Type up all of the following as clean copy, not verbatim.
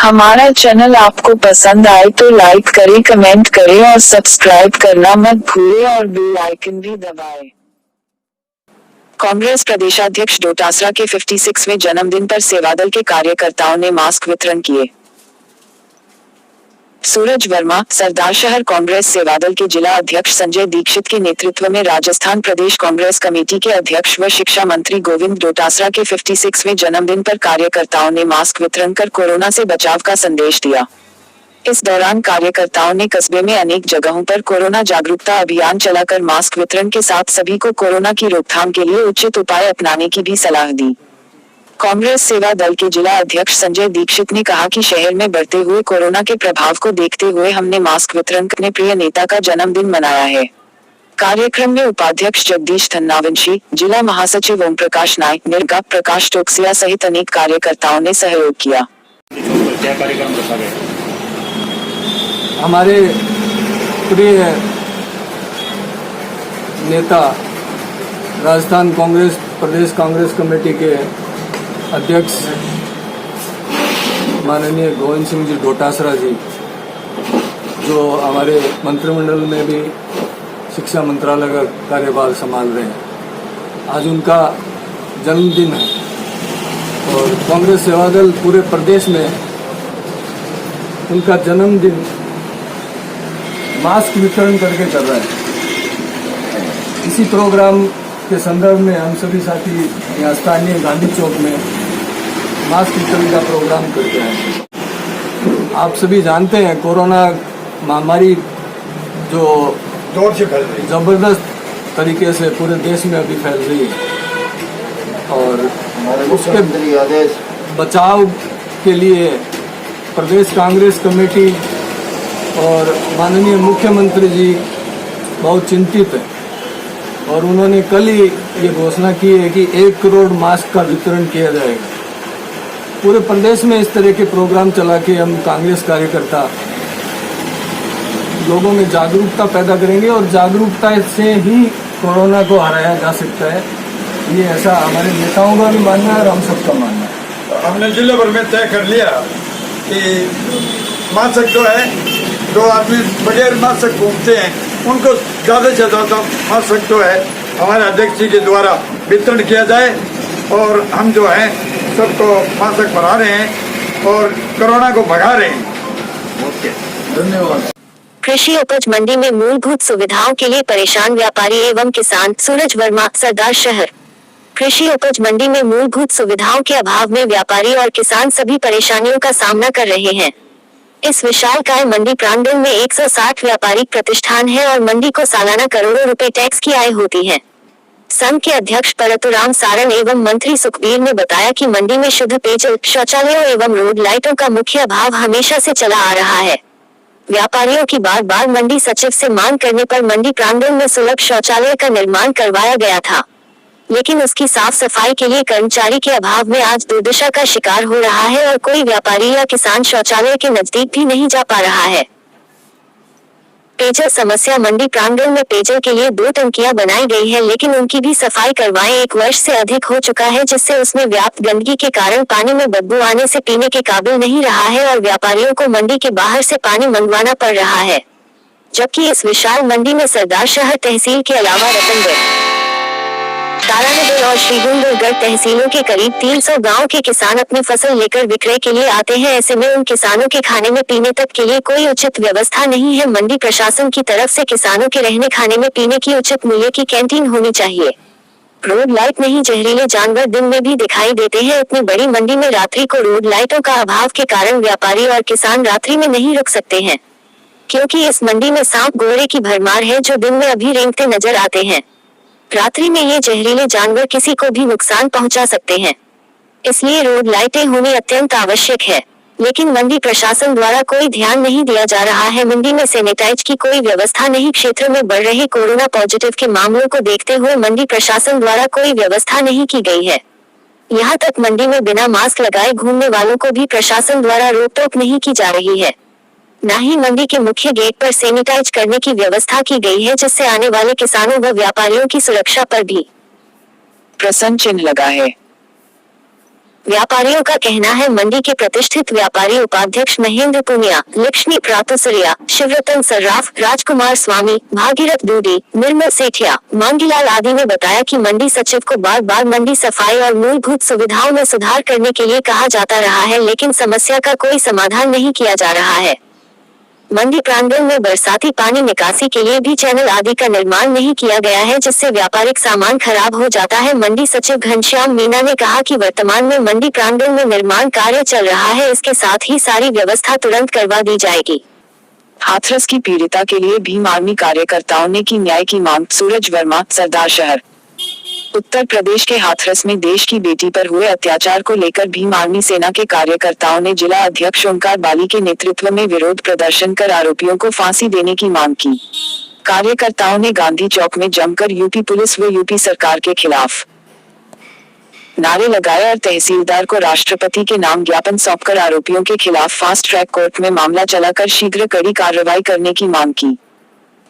हमारा चैनल आपको पसंद आए तो लाइक करें, कमेंट करें और सब्सक्राइब करना मत भूलें और बेल आइकन भी दबाएं। कांग्रेस प्रदेशाध्यक्ष डोटासरा के 56वें जन्मदिन पर सेवादल के कार्यकर्ताओं ने मास्क वितरण किए। सूरज वर्मा, सरदारशहर कांग्रेस सेवादल के जिला अध्यक्ष संजय दीक्षित के नेतृत्व में राजस्थान प्रदेश कांग्रेस कमेटी के अध्यक्ष व शिक्षा मंत्री गोविंद डोटासरा के 56वें जन्मदिन पर कार्यकर्ताओं ने मास्क वितरण कर कोरोना से बचाव का संदेश दिया। इस दौरान कार्यकर्ताओं ने कस्बे में अनेक जगहों पर कोरोना जागरूकता अभियान चलाकर मास्क वितरण के साथ सभी को कोरोना की रोकथाम के लिए उचित उपाय अपनाने की भी सलाह दी। कांग्रेस सेवा दल के जिला अध्यक्ष संजय दीक्षित ने कहा कि शहर में बढ़ते हुए कोरोना के प्रभाव को देखते हुए हमने मास्क वितरण करने प्रिय नेता का जन्मदिन मनाया है। कार्यक्रम में उपाध्यक्ष जगदीश धन्नावंशी, जिला महासचिव ओम प्रकाश नायक, निर्गा प्रकाश टोकसिया सहित अनेक कार्यकर्ताओं ने सहयोग किया। हमारे प्रिय नेता राजस्थान कांग्रेस प्रदेश कांग्रेस कमेटी के अध्यक्ष माननीय गोविंद सिंह जी डोटासरा जी, जो हमारे मंत्रिमंडल में भी शिक्षा मंत्रालय का कार्यभार संभाल रहे हैं, आज उनका जन्मदिन है और कांग्रेस सेवादल पूरे प्रदेश में उनका जन्मदिन मास्क वितरण करके कर रहा है। इसी प्रोग्राम के संदर्भ में हम सभी साथी यहाँ स्थानीय गांधी चौक में मास्क वितरण का प्रोग्राम करते हैं। आप सभी जानते हैं कोरोना महामारी जो जोर से फैल रही है, जबरदस्त तरीके से पूरे देश में अभी फैल रही है और उसके बचाव के लिए प्रदेश कांग्रेस कमेटी और माननीय मुख्यमंत्री जी बहुत चिंतित है और उन्होंने कल ही ये घोषणा की है कि 1 करोड़ मास्क का वितरण किया जाएगा। पूरे प्रदेश में इस तरह के प्रोग्राम चला के हम कांग्रेस कार्यकर्ता लोगों में जागरूकता पैदा करेंगे और जागरूकता से ही कोरोना को हराया जा सकता है। ये ऐसा हमारे नेताओं का भी मानना है और हम सबका मानना है। हमने जिले भर में तय कर लिया कि मास्क जो है, जो आदमी बगैर मास्क घूमते हैं उनको ज़्यादा से ज़्यादा मास्क जो है हमारे अध्यक्ष जी के द्वारा वितरण किया जाए और हम जो है सबको मास्क बना रहे हैं और कोरोना को भगा रहे हैं। ओके, धन्यवाद। कृषि उपज मंडी में मूलभूत सुविधाओं के लिए परेशान व्यापारी एवं किसान। सूरज वर्मा, सरदारशहर। कृषि उपज मंडी में मूलभूत सुविधाओं के अभाव में व्यापारी और किसान सभी परेशानियों का सामना कर रहे हैं। इस विशालकाय मंडी प्रांगण में 160 व्यापारिक प्रतिष्ठान है और मंडी को सालाना करोड़ों रुपए टैक्स की आय होती है। संघ के अध्यक्ष परतुराम सारन एवं मंत्री सुखबीर ने बताया कि मंडी में शुद्ध पेयजल, शौचालयों एवं रोड लाइटों का मुख्य अभाव हमेशा से चला आ रहा है। व्यापारियों की बार बार मंडी सचिव से मांग करने पर मंडी प्रांगण में सुलभ शौचालय का निर्माण करवाया गया था, लेकिन उसकी साफ सफाई के लिए कर्मचारी के अभाव में आज दुर्दशा का शिकार हो रहा है और कोई व्यापारी या किसान शौचालय के नजदीक भी नहीं जा पा रहा है। पेयजल समस्या। मंडी प्रांगण में पेयजल के लिए 2 टंकियां बनाई गई है, लेकिन उनकी भी सफाई करवाएं 1 वर्ष से अधिक हो चुका है, जिससे उसमें व्याप्त गंदगी के कारण पानी में बदबू आने से पीने के काबिल नहीं रहा है और व्यापारियों को मंडी के बाहर से पानी मंगवाना पड़ रहा है। जबकि इस विशाल मंडी में सरदारशहर तहसील के अलावा रतनगढ़, तारानगर और श्रीगुंडलगढ़ तहसीलों के करीब 300 गांव के किसान अपनी फसल लेकर विक्रय के लिए आते हैं। ऐसे में उन किसानों के खाने में पीने तक के लिए कोई उचित व्यवस्था नहीं है। मंडी प्रशासन की तरफ से किसानों के रहने खाने में पीने की उचित मूल्य की कैंटीन होनी चाहिए। रोड लाइट नहीं, जहरीले जानवर दिन में भी दिखाई देते हैं। इतनी बड़ी मंडी में रात्रि को रोड लाइटों का अभाव के कारण व्यापारी और किसान रात्रि में नहीं रुक सकते हैं, क्योंकि इस मंडी में सांप गोरे की भरमार है जो दिन में अभी रेंगते नजर आते हैं। रात्रि में ये जहरीले जानवर किसी को भी नुकसान पहुंचा सकते हैं, इसलिए रोड लाइटें होनी अत्यंत आवश्यक है। लेकिन मंडी प्रशासन द्वारा कोई ध्यान नहीं दिया जा रहा है। मंडी में सैनिटाइज की कोई व्यवस्था नहीं। क्षेत्र में बढ़ रहे कोरोना पॉजिटिव के मामलों को देखते हुए मंडी प्रशासन द्वारा कोई व्यवस्था नहीं की गई है। यहाँ तक मंडी में बिना मास्क लगाए घूमने वालों को भी प्रशासन द्वारा रोक टोक नहीं की जा रही है। न ही मंडी के मुख्य गेट पर सैनिटाइज करने की व्यवस्था की गई है, जिससे आने वाले किसानों व व्यापारियों की सुरक्षा पर भी प्रश्न चिन्ह लगा है। व्यापारियों का कहना है मंडी के प्रतिष्ठित व्यापारी उपाध्यक्ष महेंद्र पुनिया, लक्ष्मी प्रातोसरिया, शिवरतन सर्राफ, राजकुमार स्वामी, भागीरथ डूडी, निर्मल सेठिया, मांगीलाल आदि ने बताया कि मंडी सचिव को बार बार मंडी सफाई और मूलभूत सुविधाओं में सुधार करने के लिए कहा जाता रहा है, लेकिन समस्या का कोई समाधान नहीं किया जा रहा है। मंडी प्रांगण में बरसाती पानी निकासी के लिए भी चैनल आदि का निर्माण नहीं किया गया है, जिससे व्यापारिक सामान खराब हो जाता है। मंडी सचिव घनश्याम मीणा ने कहा कि वर्तमान में मंडी प्रांगण में निर्माण कार्य चल रहा है, इसके साथ ही सारी व्यवस्था तुरंत करवा दी जाएगी। हाथरस की पीड़िता के लिए भीम आर्मी कार्यकर्ताओं ने की न्याय की मांग। सूरज वर्मा, सरदार शहर। उत्तर प्रदेश के हाथरस में देश की बेटी पर हुए अत्याचार को लेकर भीम आर्मी सेना के कार्यकर्ताओं ने जिला अध्यक्ष ओंकार बाली के नेतृत्व में विरोध प्रदर्शन कर आरोपियों को फांसी देने की मांग की। कार्यकर्ताओं ने गांधी चौक में जमकर यूपी पुलिस व यूपी सरकार के खिलाफ नारे लगाए और तहसीलदार को राष्ट्रपति के नाम ज्ञापन सौंपकर आरोपियों के खिलाफ फास्ट ट्रैक कोर्ट में मामला चलाकर शीघ्र कड़ी कार्रवाई करने की मांग की।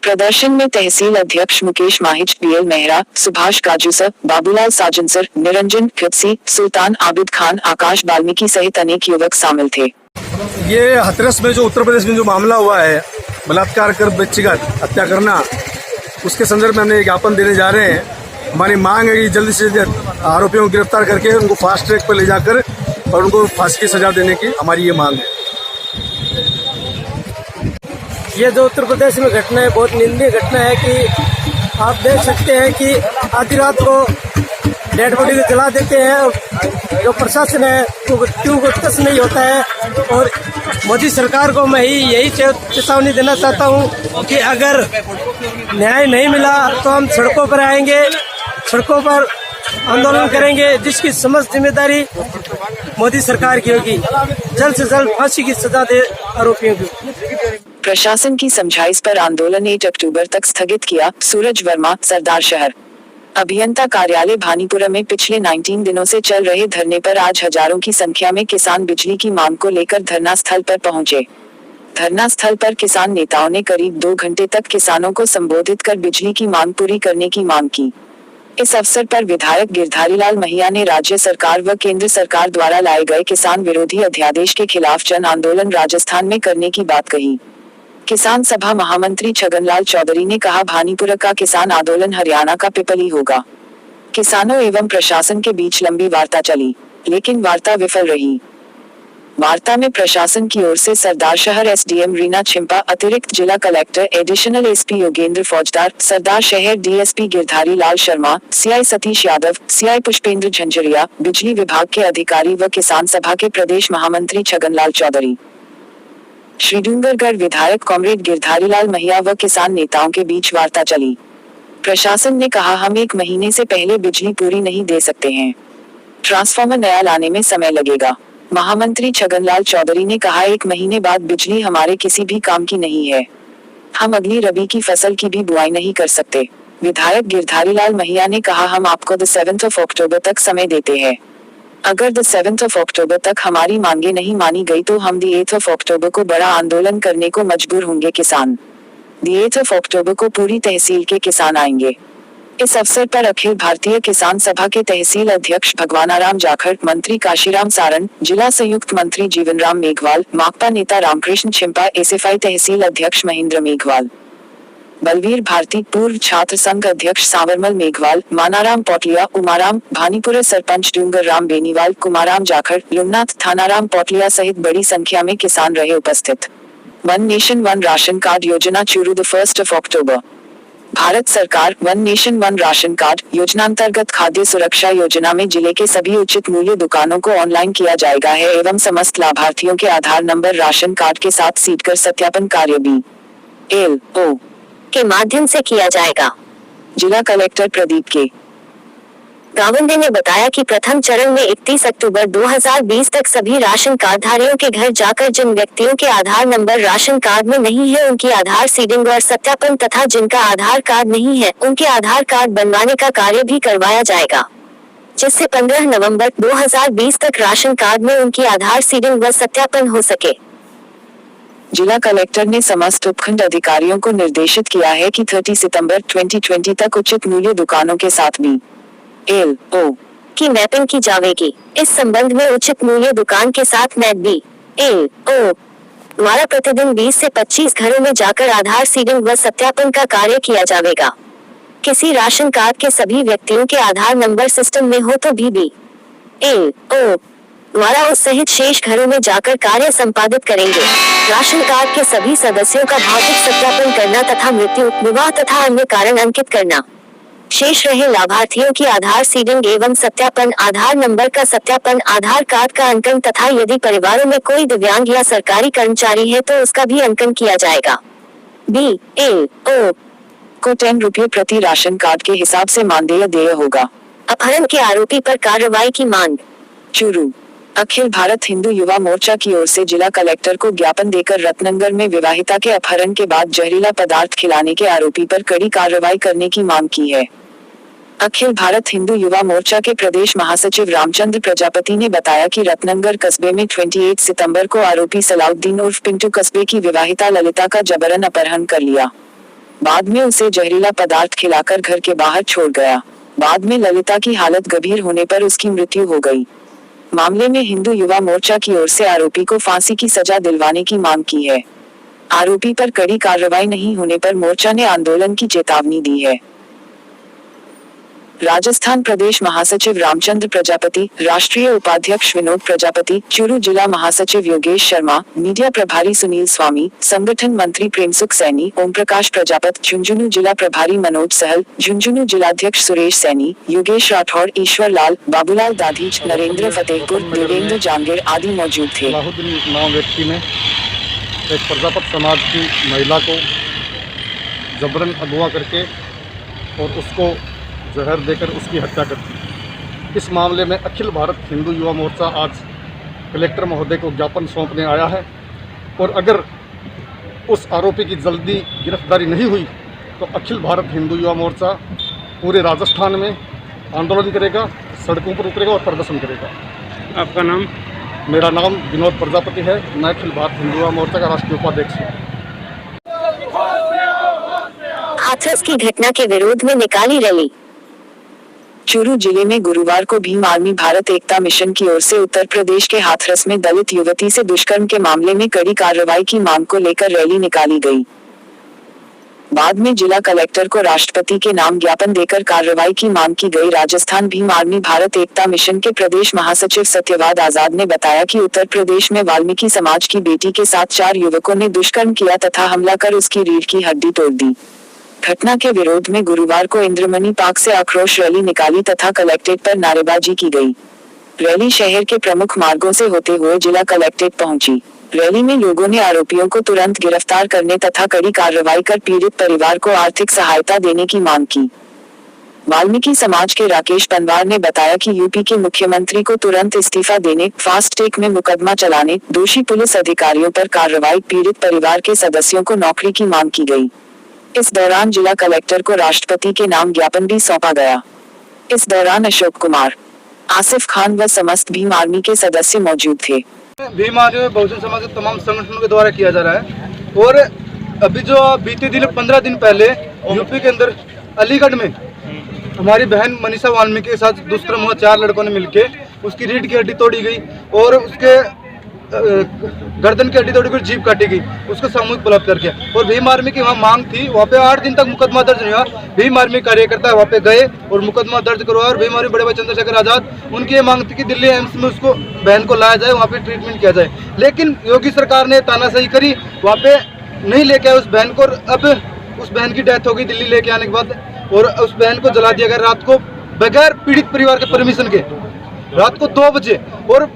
प्रदर्शन में तहसील अध्यक्ष मुकेश माहिज, बीएल मेहरा, सुभाष काजूसर, बाबूलाल साजनसर, निरंजन खिप्सी, सुल्तान आबिद खान, आकाश वाल्मीकि सहित अनेक युवक शामिल थे। ये हाथरस में जो उत्तर प्रदेश में जो मामला हुआ है, बलात्कार कर व्यक्तिगत हत्या करना, उसके संदर्भ में हमने ज्ञापन देने जा रहे हैं। हमारी मांग है कि जल्द से जल्द आरोपियों को गिरफ्तार करके उनको फास्ट ट्रैक पर ले जाकर और उनको फांसी की सजा देने की हमारी ये मांग है। ये जो उत्तर प्रदेश में घटना है, बहुत निंदनीय घटना है कि आप देख सकते हैं कि आधी रात को डेड बॉडी को जला देते हैं और जो प्रशासन है वो क्यों कुछ नहीं होता है। और मोदी सरकार को मैं यही चेतावनी देना चाहता हूँ कि अगर न्याय नहीं मिला तो हम सड़कों पर आएंगे, सड़कों पर आंदोलन करेंगे, जिसकी समस्त जिम्मेदारी मोदी सरकार की होगी। जल्द से जल्द फांसी की सजा दे आरोपियों को। प्रशासन की समझाइश पर आंदोलन 8 अक्टूबर तक स्थगित किया। सूरज वर्मा, सरदार शहर। अभियंता कार्यालय भानीपुरा में पिछले 19 दिनों से चल रहे धरने पर आज हजारों की संख्या में किसान बिजली की मांग को लेकर धरना स्थल पर पहुंचे। धरना स्थल पर किसान नेताओं ने करीब 2 घंटे तक किसानों को संबोधित कर बिजली की मांग पूरी करने की मांग की। इस अवसर पर विधायक गिरधारीलाल महिया ने राज्य सरकार व केंद्र सरकार द्वारा लाए गए किसान विरोधी अध्यादेश के खिलाफ जन आंदोलन राजस्थान में करने की बात कही। किसान सभा महामंत्री छगनलाल चौधरी ने कहा, भानीपुरा का किसान आंदोलन हरियाणा का पिपली होगा। किसानों एवं प्रशासन के बीच लंबी वार्ता चली, लेकिन वार्ता विफल रही। वार्ता में प्रशासन की ओर से सरदार शहर एसडीएम रीना छिंपा, अतिरिक्त जिला कलेक्टर एडिशनल एसपी योगेंद्र फौजदार, सरदार शहर DSP Girdhari Lal Sharma, CI Satish Yadav, CI Pushpendra Jhajharia, बिजली विभाग के अधिकारी व किसान सभा के प्रदेश महामंत्री छगनलाल चौधरी, श्रीडूंगरगढ़ विधायक कॉमरेड गिरधारीलाल महिया व किसान नेताओं के बीच वार्ता चली। प्रशासन ने कहा, हम 1 महीने से पहले बिजली पूरी नहीं दे सकते हैं, ट्रांसफार्मर नया लाने में समय लगेगा। महामंत्री छगनलाल चौधरी ने कहा, 1 महीने बाद बिजली हमारे किसी भी काम की नहीं है, हम अगली रबी की फसल की भी बुआई नहीं कर सकते। विधायक गिरधारीलाल महिया ने कहा, हम आपको 7 अक्टूबर तक समय देते हैं। अगर 7 अक्टूबर तक हमारी मांगे नहीं मानी गई तो हम 8 अक्टूबर को बड़ा आंदोलन करने को मजबूर होंगे। किसान 8 अक्टूबर को पूरी तहसील के किसान आएंगे। इस अवसर पर अखिल भारतीय किसान सभा के तहसील अध्यक्ष भगवानाराम जाखड़, मंत्री काशीराम सारण, जिला संयुक्त मंत्री जीवनराम मेघवाल, माकपा नेता रामकृष्ण छिंपा, एसएफआई तहसील अध्यक्ष महेंद्र मेघवाल, बलवीर भारती, पूर्व छात्र संघ अध्यक्ष सांवरमल मेघवाल, मानाराम पोटलिया, उमाराम, भानीपुरा सरपंच डूंगर राम बेनीवाल, कुमाराम जाखड़, लुमनाथ, थानाराम पोटलिया सहित बड़ी संख्या में किसान रहे उपस्थित। 1 नेशन 1 राशन कार्ड योजना शुरू 1 अक्टूबर। भारत सरकार 1 नेशन 1 राशन कार्ड योजना अंतर्गत खाद्य सुरक्षा योजना में जिले के सभी उचित मूल्य दुकानों को ऑनलाइन किया जाएगा है एवं समस्त लाभार्थियों के आधार नंबर राशन कार्ड के साथ सीड कर सत्यापन कार्य BLO के माध्यम से किया जाएगा। जिला कलेक्टर प्रदीप के गावंडे ने बताया कि प्रथम चरण में 31 अक्टूबर 2020 तक सभी राशन कार्डधारियों के घर जाकर जिन व्यक्तियों के आधार नंबर राशन कार्ड में नहीं है उनकी आधार सीडिंग और सत्यापन तथा जिनका आधार कार्ड नहीं है उनके आधार कार्ड बनवाने का कार्य भी करवाया जाएगा, जिससे 15 नवंबर 2020 तक राशन कार्ड में उनकी आधार सीडिंग व सत्यापन हो सके। जिला कलेक्टर ने समस्त उपखंड अधिकारियों को निर्देशित किया है कि 30 सितंबर 2020 तक उचित मूल्य दुकानों के साथ BLO की मैपिंग की जाएगी। इस संबंध में उचित मूल्य दुकान के साथ नेट BLO द्वारा प्रतिदिन 20 से 25 घरों में जाकर आधार सीडिंग व सत्यापन का कार्य किया जाएगा। किसी राशन कार्ड के सभी व्यक्तियों के आधार नंबर सिस्टम में हो तो भी BLO द्वारा उस सहित शेष घरों में जाकर कार्य संपादित करेंगे। राशन कार्ड के सभी सदस्यों का भौतिक सत्यापन करना तथा मृत्यु, विवाह तथा अन्य कारण अंकित करना। शेष रहे लाभार्थियों की आधार सीडिंग एवं सत्यापन, आधार नंबर का सत्यापन, आधार कार्ड का अंकन तथा यदि परिवारों में कोई दिव्यांग या सरकारी कर्मचारी है तो उसका भी अंकन किया जाएगा। BLO को 10 रुपये प्रति राशन कार्ड के हिसाब से मानदेय देय होगा। अपहरण के आरोपी पर कार्रवाई की मांग। चूरू अखिल भारत हिंदू युवा मोर्चा की ओर से जिला कलेक्टर को ज्ञापन देकर रत्नगर में विवाहिता के अपहरण के बाद जहरीला पदार्थ खिलाने के आरोपी पर कड़ी कार्रवाई करने की मांग की है। अखिल भारत हिंदू युवा मोर्चा के प्रदेश महासचिव रामचंद्र प्रजापति ने बताया कि रत्नगर कस्बे में 28 सितंबर को आरोपी सलाउद्दीन उर्फ पिंटू कस्बे की विवाहिता ललिता का जबरन अपहरण कर लिया। बाद में उसे जहरीला पदार्थ खिलाकर घर के बाहर छोड़ गया। बाद में ललिता की हालत गंभीर होने पर उसकी मृत्यु हो गई। मामले में हिंदू युवा मोर्चा की ओर से आरोपी को फांसी की सजा दिलवाने की मांग की है। आरोपी पर कड़ी कार्रवाई नहीं होने पर मोर्चा ने आंदोलन की चेतावनी दी है। राजस्थान प्रदेश महासचिव रामचंद्र प्रजापति, राष्ट्रीय उपाध्यक्ष विनोद प्रजापति, चूरू जिला महासचिव योगेश शर्मा, मीडिया प्रभारी सुनील स्वामी, संगठन मंत्री प्रेमसुख सैनी, ओम प्रकाश प्रजापत, झुंझुनू जिला प्रभारी मनोज सहल, झुंझुनू जिलाध्यक्ष सुरेश सैनी, योगेश राठौड़, ईश्वर लाल, बाबूलाल दाधीच, नरेंद्र फतेहपुर, देवेंद्र जांगीर आदि मौजूद थे। सलाहुद्दीन नाम व्यक्ति ने एक प्रजापत समाज की महिला को जबरन अगवा करके और उसको जहर देकर उसकी हत्या कर दी। इस मामले में अखिल भारत हिंदू युवा मोर्चा आज कलेक्टर महोदय को ज्ञापन सौंपने आया है और अगर उस आरोपी की जल्दी गिरफ्तारी नहीं हुई तो अखिल भारत हिंदू युवा मोर्चा पूरे राजस्थान में आंदोलन करेगा, सड़कों पर उतरेगा और प्रदर्शन करेगा। आपका नाम? मेरा नाम विनोद प्रजापति है। मैं अखिल भारत हिंदू युवा मोर्चा का राष्ट्रीय उपाध्यक्ष हूँ। हाथरस की घटना के विरोध में निकाली रैली। चूरू जिले में गुरुवार को भीम आर्मी भारत एकता मिशन की ओर से उत्तर प्रदेश के हाथरस में दलित युवती से दुष्कर्म के मामले में कड़ी कार्रवाई की मांग को लेकर रैली निकाली गई। बाद में जिला कलेक्टर को राष्ट्रपति के नाम ज्ञापन देकर कार्रवाई की मांग की गई। राजस्थान भीम आर्मी भारत एकता मिशन के प्रदेश महासचिव सत्यवाद आजाद ने बताया कि उत्तर प्रदेश में वाल्मीकि समाज की बेटी के साथ 4 युवकों ने दुष्कर्म किया तथा हमला कर उसकी रीढ़ की हड्डी तोड़ दी। घटना के विरोध में गुरुवार को इंद्रमणि पार्क से आक्रोश रैली निकाली तथा कलेक्ट्रेट पर नारेबाजी की गई। रैली शहर के प्रमुख मार्गों से होते हुए जिला कलेक्ट्रेट पहुंची। रैली में लोगों ने आरोपियों को तुरंत गिरफ्तार करने तथा कड़ी कार्रवाई कर पीड़ित परिवार को आर्थिक सहायता देने की मांग की। वाल्मीकि समाज के राकेश पनवार ने बताया कि यूपी के मुख्यमंत्री को तुरंत इस्तीफा देने, फास्ट ट्रैक में मुकदमा चलाने, दोषी पुलिस अधिकारियों पर कार्रवाई, पीड़ित परिवार के सदस्यों को नौकरी की मांग की गई। इस दौरान जिला कलेक्टर को राष्ट्रपति के नाम ज्ञापन भी सौंपा गया। इस दौरान अशोक कुमार, आसिफ खान व समस्त भीम आर्मी के सदस्य मौजूद थे। भीम आर्मी में बहुजन समाज के तमाम संगठनों के द्वारा किया जा रहा है और अभी जो बीते दिन 15 दिन पहले यूपी के अंदर अलीगढ़ में हमारी बहन मनीषा वाल्मीकि के साथ दुष्कर्म हुआ। 4 लड़कों ने मिलकर उसकी रीढ़ की हड्डी तोड़ी गई और उसके गर्दन की हड्डी तोड़ी गई, जीभ काटी गई, उसको सामूहिक बलात्कार किया। और भीम आर्मी की वहाँ मांग थी, वहाँ पे 8 दिन तक मुकदमा दर्ज नहीं हुआ। भीम आर्मी कार्यकर्ता वहाँ पे गए और मुकदमा दर्ज करवाया और भीम आर्मी बड़े भाई चंद्रशेखर आजाद, उनकी ये मांग थी कि दिल्ली एम्स में उसको बहन को लाया जाए, वहाँ पे ट्रीटमेंट किया जाए। लेकिन योगी सरकार ने तानाशाही करी, वहाँ पे नहीं लेके आए उस बहन को। अब उस बहन की डेथ हो गई दिल्ली लेके आने के बाद और उस बहन को जला दिया गया रात को बगैर पीड़ित परिवार के परमिशन के, रात को 2 बजे। और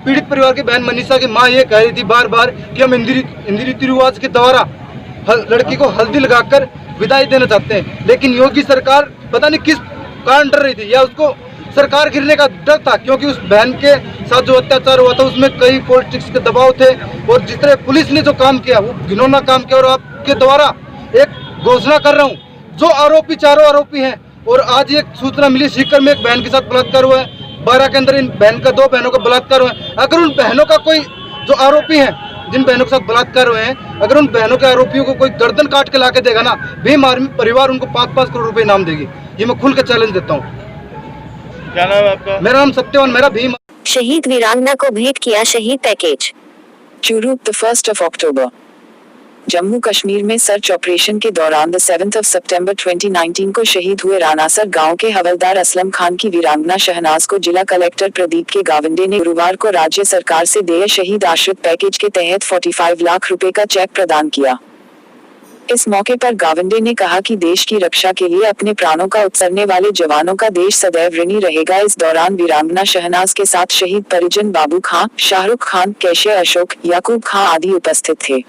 पीड़ित परिवार की बहन मनीषा की मां ये कह रही थी बार बार कि हम हिंदी रीति रिवाज के द्वारा लड़की को हल्दी लगाकर विदाई देना चाहते हैं। लेकिन योगी सरकार पता नहीं किस कारण डर रही थी, या उसको सरकार गिरने का डर था, क्योंकि उस बहन के साथ जो अत्याचार हुआ था उसमें कई पॉलिटिक्स के दबाव थे। और जिस तरह पुलिस ने जो काम किया वो घिनौना काम किया। और आपके द्वारा एक घोषणा कर रहा हूँ, जो आरोपी 4 आरोपी हैं और आज एक सूचना मिली सीकर में एक बहन के साथ बलात्कार हुआ है, 12 के अंदर इन 2 बहनों का बलात्कार हुआ है। अगर उन बहनों का कोई जो आरोपी हैं, जिन बहनों के साथ बलात्कार हुए हैं, अगर उन बहनों के आरोपियों को कोई गर्दन काट के लाके देगा ना, भीम आर्मी परिवार उनको 5-5 करोड़ रुपए इनाम देगी। ये मैं खुल के चैलेंज देता हूँ। क्या नाम है आपका? मेरा नाम सत्यवान, मेरा भीम। शहीद वीरांगना को भेंट किया शहीद package. Churu, the 1st of October। Jammu Kashmir में सर्च ऑपरेशन के दौरान 7 सितंबर 2019 को शहीद हुए रानासर गांव के हवलदार असलम खान की वीरांगना शहनाज को जिला कलेक्टर प्रदीप के गावंडे ने गुरुवार को राज्य सरकार से देय शहीद आश्रित पैकेज के तहत 45 लाख रुपए का चेक प्रदान किया। इस मौके पर गावंडे ने कहा कि देश की रक्षा के लिए अपने प्राणों का उत्सर्गने वाले जवानों का देश सदैव ऋणी रहेगा। इस दौरान वीरांगना शहनाज के साथ शहीद परिजन बाबू खां, शाहरुख खान, कैशे अशोक, याकूब खां आदि उपस्थित थे।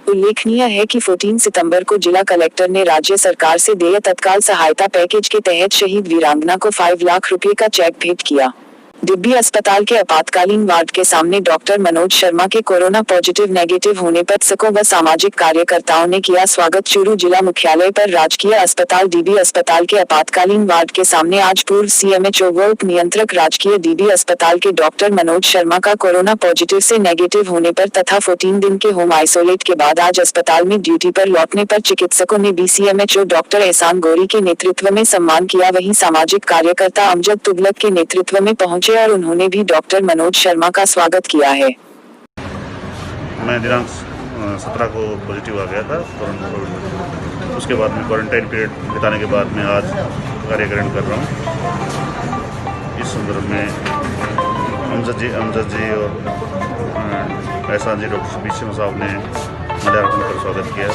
उल्लेखनीय है कि 14 सितंबर को जिला कलेक्टर ने राज्य सरकार से देय तत्काल सहायता पैकेज के तहत शहीद वीरांगना को 5 लाख रुपए का चेक भेंट किया। डिब्बी अस्पताल के आपातकालीन वार्ड के सामने डॉक्टर मनोज शर्मा के कोरोना पॉजिटिव नेगेटिव होने पर चिकित्सकों व सामाजिक कार्यकर्ताओं ने किया स्वागत। चूरू जिला मुख्यालय पर राजकीय अस्पताल डीबी अस्पताल के आपातकालीन वार्ड के सामने आज पूर्व सीएमएचओ व उप नियंत्रक राजकीय डीबी अस्पताल के डॉक्टर मनोज शर्मा का कोरोना पॉजिटिव से नेगेटिव होने पर तथा 14 दिन के होम आइसोलेट के बाद आज अस्पताल में ड्यूटी पर लौटने पर चिकित्सकों ने बीसीएमएचओ डॉक्टर एहसान गोरी के नेतृत्व में सम्मान किया। वहीं सामाजिक कार्यकर्ता अमजद तुगलक के नेतृत्व में पहुंचे और उन्होंने भी डॉक्टर मनोज शर्मा का स्वागत किया है। मैं दिनांक 17 को पॉजिटिव आ गया था कोरोना। उसके बाद में क्वारंटाइन पीरियड बिताने के बाद मैं आज कार्यकरण कर रहा हूँ। इस संदर्भ में अमजद जी और एहसान जी, डॉक्टर बीसीएम साहब ने माल्यार्पण कर स्वागत किया।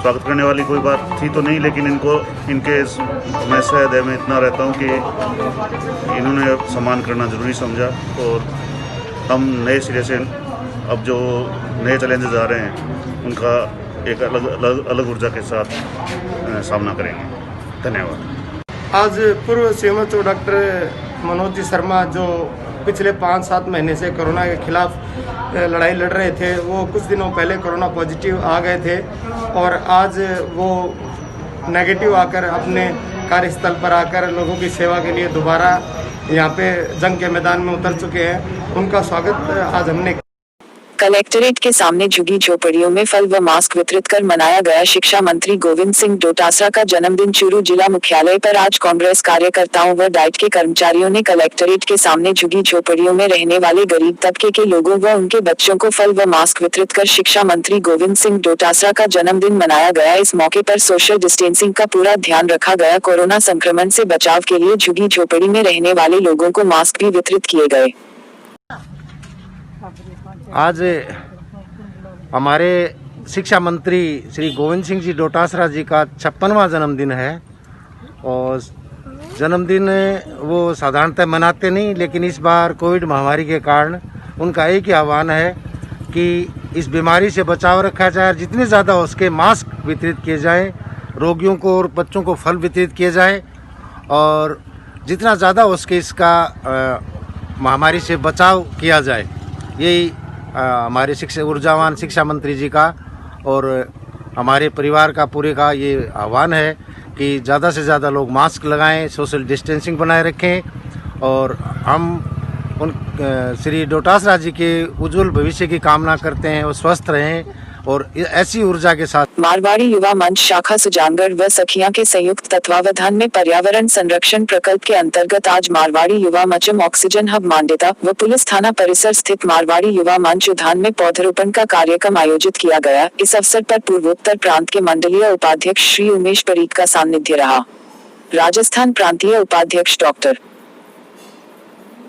स्वागत करने वाली कोई बात थी तो नहीं, लेकिन इनके मैं सहदय में इतना रहता हूँ कि इन्होंने सम्मान करना ज़रूरी समझा और हम नए सिरे से अब जो नए चैलेंजेस आ रहे हैं उनका एक अलग ऊर्जा के साथ सामना करेंगे। धन्यवाद। आज पूर्व सीएमएचओ डॉक्टर मनोज जी शर्मा जो पिछले 5-7 महीने से कोरोना के खिलाफ लड़ाई लड़ रहे थे, वो कुछ दिनों पहले कोरोना पॉजिटिव आ गए थे और आज वो नेगेटिव आकर अपने कार्यस्थल पर आकर लोगों की सेवा के लिए दोबारा यहाँ पे जंग के मैदान में उतर चुके हैं। उनका स्वागत आज हमने कलेक्ट्रेट के सामने झुग्गी झोपड़ियों में फल व मास्क वितरित कर मनाया गया शिक्षा मंत्री गोविंद सिंह डोटासरा का जन्मदिन। चूरू जिला मुख्यालय पर आज कांग्रेस कार्यकर्ताओं व डाइट के कर्मचारियों ने कलेक्ट्रेट के सामने झुग्गी झोपड़ियों में रहने वाले गरीब तबके के लोगों व उनके बच्चों को फल व मास्क वितरित कर शिक्षा मंत्री गोविंद सिंह डोटासरा का जन्मदिन मनाया गया। इस मौके पर सोशल डिस्टेंसिंग का पूरा ध्यान रखा गया। कोरोना संक्रमण से बचाव के लिए झुग्गी झोपड़ी में रहने वाले लोगों को मास्क भी वितरित किए गए। आज हमारे शिक्षा मंत्री श्री गोविंद सिंह जी डोटासरा जी का 56वां जन्मदिन है और जन्मदिन वो साधारणतः मनाते नहीं, लेकिन इस बार कोविड महामारी के कारण उनका एक ही आह्वान है कि इस बीमारी से बचाव रखा जाए, जितने ज़्यादा हो सके मास्क वितरित किए जाएं, रोगियों को और बच्चों को फल वितरित किए जाएं और जितना ज़्यादा हो सके इसका महामारी से बचाव किया जाए। यही हमारे ऊर्जावान शिक्षा मंत्री जी का और हमारे परिवार का पूरे का ये आह्वान है कि ज़्यादा से ज़्यादा लोग मास्क लगाएं, सोशल डिस्टेंसिंग बनाए रखें और हम उन श्री डोटासरा जी के उज्जवल भविष्य की कामना करते हैं और स्वस्थ रहें और ऐसी ऊर्जा के साथ। मारवाड़ी युवा मंच शाखा सुजानगढ़ व सखियां के संयुक्त तत्वावधान में पर्यावरण संरक्षण प्रकल्प के अंतर्गत आज मारवाड़ी युवा मंच ऑक्सीजन हब मांडेता व पुलिस थाना परिसर स्थित मारवाड़ी युवा मंच उद्यान में पौधरोपण का कार्यक्रम आयोजित किया गया। इस अवसर पर पूर्वोत्तर प्रांत के मंडलीय उपाध्यक्ष श्री उमेश परीख का सानिध्य रहा। राजस्थान प्रांतीय उपाध्यक्ष डॉक्टर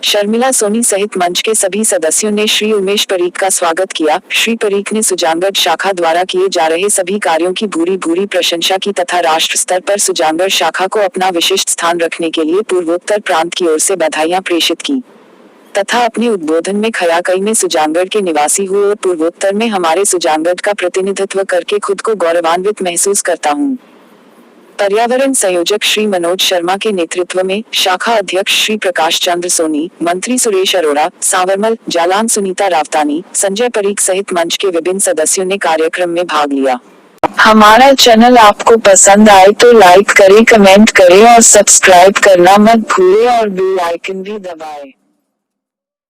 शर्मिला सोनी सहित मंच के सभी सदस्यों ने श्री उमेश परीख का स्वागत किया। श्री परीख ने सुजानगढ़ शाखा द्वारा किए जा रहे सभी कार्यों की भूरी प्रशंसा की तथा राष्ट्र स्तर पर सुजानगढ़ शाखा को अपना विशिष्ट स्थान रखने के लिए पूर्वोत्तर प्रांत की ओर से बधाइयां प्रेषित की तथा अपने उद्बोधन में खयाकई में सुजानगढ़ के निवासी हुए और पूर्वोत्तर में हमारे सुजानगढ़ का प्रतिनिधित्व करके खुद को गौरवान्वित महसूस करता हूँ। पर्यावरण संयोजक श्री मनोज शर्मा के नेतृत्व में शाखा अध्यक्ष श्री प्रकाश चंद्र सोनी, मंत्री सुरेश अरोड़ा, सांवरमल, जालान सुनीता रावतानी, संजय परीख सहित मंच के विभिन्न सदस्यों ने कार्यक्रम में भाग लिया। हमारा चैनल आपको पसंद आए तो लाइक करें, कमेंट करें और सब्सक्राइब करना मत भूलें और बेल आइकन भी दबाएं।